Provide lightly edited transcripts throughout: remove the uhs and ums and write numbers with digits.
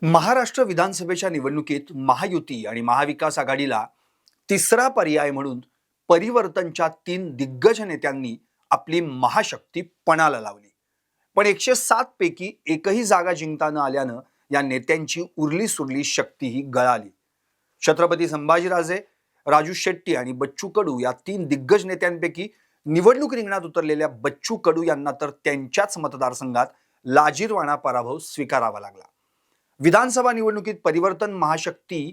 महाराष्ट्र विधानसभेच्या निवडणुकीत महायुती आणि महाविकास आघाडीला तिसरा पर्याय म्हणून परिवर्तनच्या 3 दिग्गज नेत्यांनी आपली महाशक्ती पणाला लावली. पण 107 पैकी एकही जागा जिंकता न आल्यानं या नेत्यांची उरली सुरली शक्तीही गळाली. छत्रपती संभाजीराजे, राजू शेट्टी आणि बच्चू कडू या 3 दिग्गज नेत्यांपैकी निवडणूक रिंगणात उतरलेल्या बच्चू कडू यांना तर त्यांच्याच मतदारसंघात लाजिरवाणा पराभव स्वीकारावा लागला. विधानसभा निवडणुकीत परिवर्तन महाशक्ती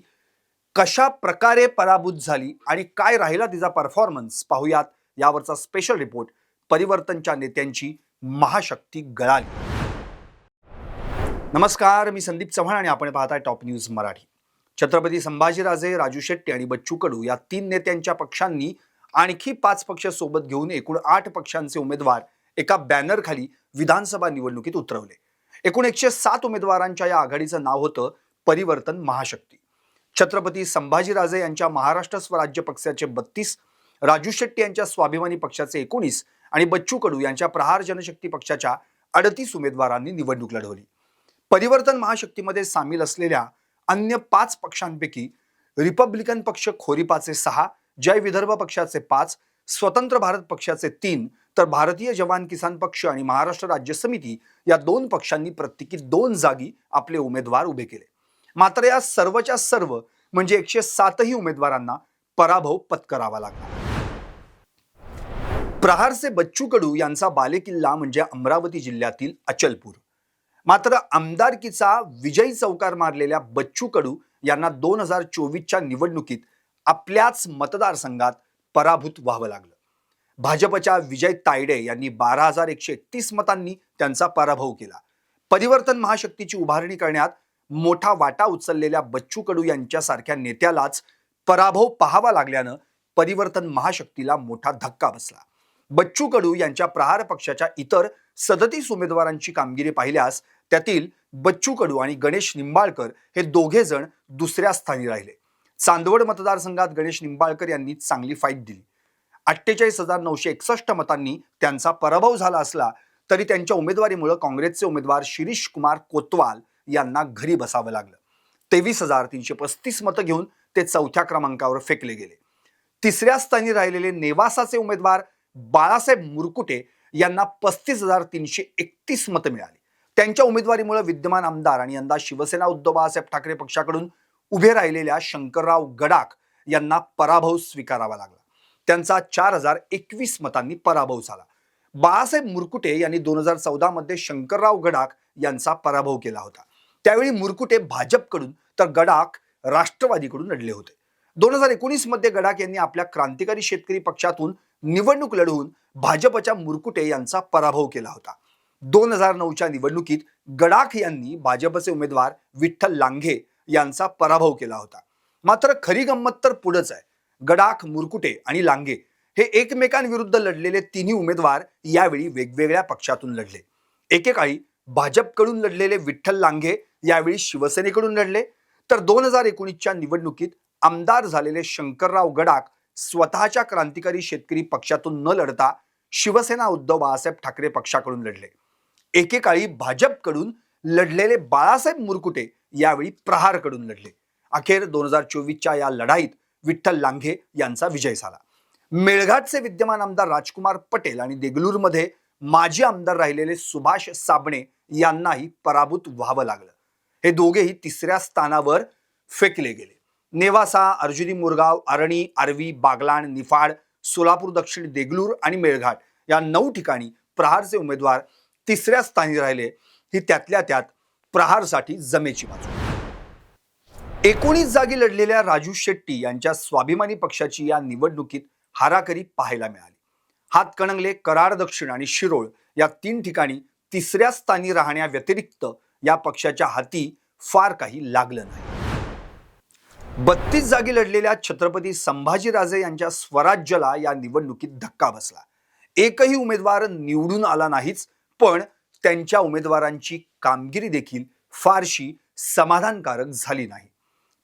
कशा प्रकारे पराभूत झाली आणि काय राहिला तिचा परफॉर्मन्स पाहूयात यावरचा स्पेशल रिपोर्ट. परिवर्तनच्या नेत्यांची महाशक्ती गळाली. नमस्कार, मी संदीप चव्हाण आणि आपण पाहताय टॉप न्यूज मराठी. छत्रपती संभाजीराजे, राजू शेट्टी आणि बच्चू कडू या 3 नेत्यांच्या पक्षांनी आणखी 5 पक्ष सोबत घेऊन एकूण 8 पक्षांचे उमेदवार एका बॅनर खाली विधानसभा निवडणुकीत उतरवले. एकूण 107 उमेदवारांच्या या आघाडीचं नाव होतं परिवर्तन महाशक्ती. छत्रपती संभाजीराजे यांच्या महाराष्ट्र स्वराज्य पक्षाचे 32, राजू शेट्टी यांच्या स्वाभिमानी पक्षाचे 19 आणि बच्चू कडू यांच्या प्रहार जनशक्ती पक्षाच्या 38 उमेदवारांनी निवडणूक लढवली. परिवर्तन महाशक्तीमध्ये सामील असलेल्या अन्य 5 पक्षांपैकी रिपब्लिकन पक्ष खोरीपाचे 6, जय विदर्भ पक्षाचे 5, स्वतंत्र भारत पक्षाचे 3 तर भारतीय जवान किसान पक्ष आणि महाराष्ट्र राज्य समिती या 2 पक्षांनी प्रत्येकी 2 जागी आपले उमेदवार उभे केले. मात्र या सर्वच्या सर्व म्हणजे 107ही उमेदवारांना पराभव पत्करावा लागला. प्रहारचे बच्चू कडू यांचा बालेकिल्ला म्हणजे अमरावती जिल्ह्यातील अचलपूर. मात्र आमदारकीचा विजयी चौकार मारलेल्या बच्चू कडू यांना 2024च्या निवडणुकीत आपल्याच मतदारसंघात पराभूत व्हावं लागलं. भाजपच्या विजय तायडे यांनी 12,131 मतांनी त्यांचा पराभव केला. परिवर्तन महाशक्तीची उभारणी करण्यात मोठा वाटा उचललेल्या बच्चू कडू यांच्यासारख्या नेत्यालाच पराभव पाहावा लागल्यानं परिवर्तन महाशक्तीला मोठा धक्का बसला. बच्चू कडू यांच्या प्रहार पक्षाच्या इतर 37 उमेदवारांची कामगिरी पाहिल्यास त्यातील बच्चू कडू आणि गणेश निंबाळकर हे दोघे जण दुसऱ्या स्थानी राहिले. चांदवड मतदारसंघात गणेश निंबाळकर यांनी चांगली फाईट दिली. 48,961 मतांनी त्यांचा पराभव झाला असला तरी त्यांच्या उमेदवारीमुळे काँग्रेसचे उमेदवार शिरीष कुमार कोतवाल यांना घरी बसावं लागलं. 23,335 मतं घेऊन ते 4थ्या क्रमांकावर फेकले गेले. तिसऱ्या स्थानी राहिलेले नेवासाचे उमेदवार बाळासाहेब मुरकुटे यांना 35,331 मतं मिळाली. त्यांच्या उमेदवारीमुळे विद्यमान आमदार आणि यंदा शिवसेना उद्धव बाळासाहेब ठाकरे पक्षाकडून उभे राहिलेल्या शंकरराव गडाख यांना पराभव स्वीकारावा लागला. त्यांचा 4,021 मतांनी पराभव झाला. बाळासाहेब मुरकुटे यांनी 2014 मध्ये शंकरराव गडाख यांचा पराभव केला होता. त्यावेळी मुरकुटे भाजपकडून तर गडाख राष्ट्रवादीकडून लढले होते. 2019 मध्ये गडाख यांनी आपल्या क्रांतिकारी शेतकरी पक्षातून निवडणूक लढवून भाजपच्या मुरकुटे यांचा पराभव केला होता. 2009च्या निवडणुकीत गडाख यांनी भाजपचे उमेदवार विठ्ठल लांघे यांचा पराभव केला होता. मात्र खरी गंमत तर पुढेच आहे. गडाख, मुरकुटे आणि लांघे हे एकमेकांविरुद्ध लढलेले तिन्ही उमेदवार यावेळी वेगवेगळ्या पक्षातून लढले. एकेकाळी भाजपकडून लढलेले विठ्ठल लांघे यावेळी शिवसेनेकडून लढले, तर 2019च्या निवडणुकीत आमदार झालेले शंकरराव गडाख स्वतःच्या क्रांतिकारी शेतकरी पक्षातून न लढता शिवसेना उद्धव बाळासाहेब ठाकरे पक्षाकडून लढले. एकेकाळी भाजपकडून लढलेले बाळासाहेब मुरकुटे यावेळी प्रहारकडून लढले. अखेर 2024च्या या लढाईत विठ्ठल लांघे यांचा विजय झाला. मेळघाटचे विद्यमान आमदार राजकुमार पटेल आणि देगलूरमध्ये माजी आमदार राहिलेले सुभाष साबणे यांनाही पराभूत व्हावं लागलं. हे दोघेही तिसऱ्या स्थानावर फेकले गेले. नेवासा, अर्जुनी, मुरगाव, आरणी, आर्वी, बागलाण, निफाड, सोलापूर दक्षिण, देगलूर आणि मेळघाट या 9 ठिकाणी प्रहारचे उमेदवार तिसऱ्या स्थानी राहिले. ही त्यातल्या त्यात प्रहारसाठी जमेची बाजू. 19 जागी लढलेल्या राजू शेट्टी यांच्या स्वाभिमानी पक्षाची या निवडणुकीत हाराकरी पाहायला मिळाली. हातकणंगले, कराड दक्षिण आणि शिरोळ या 3 ठिकाणी तिसऱ्या स्थानी राहण्याव्यतिरिक्त या पक्षाच्या हाती फार काही लागलं नाही. 32 जागी लढलेल्या छत्रपती संभाजीराजे यांच्या स्वराज्याला या निवडणुकीत धक्का बसला. एकही उमेदवार निवडून आला नाहीच, पण त्यांच्या उमेदवारांची कामगिरी देखील फारशी समाधानकारक झाली नाही.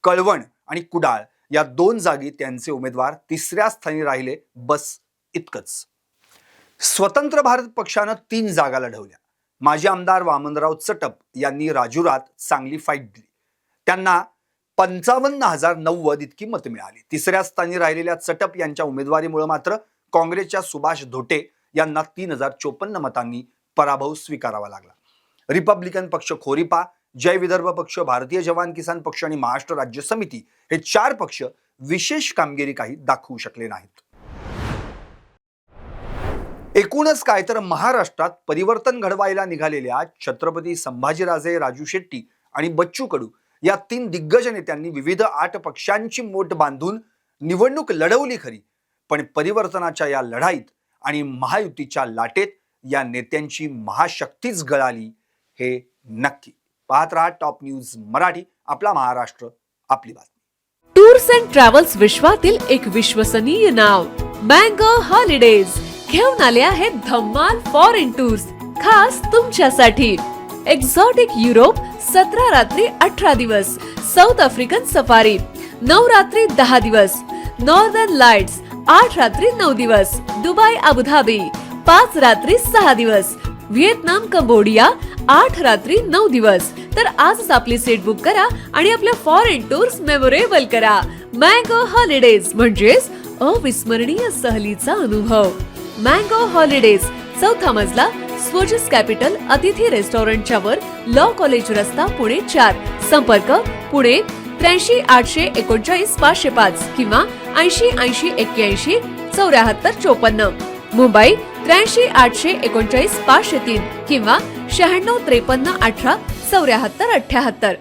कळवण आणि कुडाळ या 2 जागी त्यांचे उमेदवार तिसऱ्या स्थानी राहिले, बस इतकंच. स्वतंत्र भारत पक्षानं 3 जागा लढवल्या. माजी आमदार वामनराव चटप यांनी राजुरात चांगली फाईट दिली. त्यांना 55,090 इतकी मतं मिळाली. तिसऱ्या स्थानी राहिलेल्या चटप यांच्या उमेदवारीमुळे मात्र काँग्रेसच्या सुभाष धोटे यांना 3054 मतांनी पराभव स्वीकारावा लागला. रिपब्लिकन पक्ष खोरिपा, जय विदर्भ पक्ष, भारतीय जवान किसान पक्ष आणि महाराष्ट्र राज्य समिती हे 4 पक्ष विशेष कामगिरी काही दाखवू शकले नाहीत. एकूणच काय तर महाराष्ट्रात परिवर्तन घडवायला निघालेल्या छत्रपती संभाजीराजे, राजू शेट्टी आणि बच्चू कडू या 3 दिग्गज नेत्यांनी विविध 8 पक्षांची मोट बांधून निवडणूक लढवली खरी, पण परिवर्तनाच्या या लढाईत आणि महायुतीच्या लाटेत या नेत्यांची महाशक्तीच गळाली हे नक्की. पाहत रहा टॉप न्यूज मराठी, आपला महाराष्ट्र आपली बातमी. टूर्स अँड ट्रॅव्हल्स विश्वातील एक विश्वसनीय नाव मँगो हॉलिडेज घेऊन आले आहेत धम्माल फॉरेन टूर्स खास तुमच्यासाठी. एक्झॉटिक युरोप 17 रात्री 18 दिवस, साऊथ आफ्रिकन सफारी 9 रात्री 10 दिवस, नॉर्दर्न लाईट्स 8 रात्री 9 दिवस, दुबई अबुधाबी 5 रात्री 6 दिवस, व्हिएतनाम कंबोडिया 8 रात्री 9 दिवस. तर आजच आपली सीट बुक करा आणि आपल्या फॉरेन टूर्स मेमोरेबल करा. मँगो हॉलिडेज म्हणजेच अविस्मरणीय सहलीचा अनुभव. मँगो हॉलिडेज, 4था मजला, स्वोजस कॅपिटल अतिथी रेस्टॉरंटच्या वर, लॉ कॉलेज रस्ता, पुणे 4. संपर्क पुणे 83 839 505 किंवा 80 80 81 74 54. मुंबई 83 839 503 किंवा 96 53 18 74 78.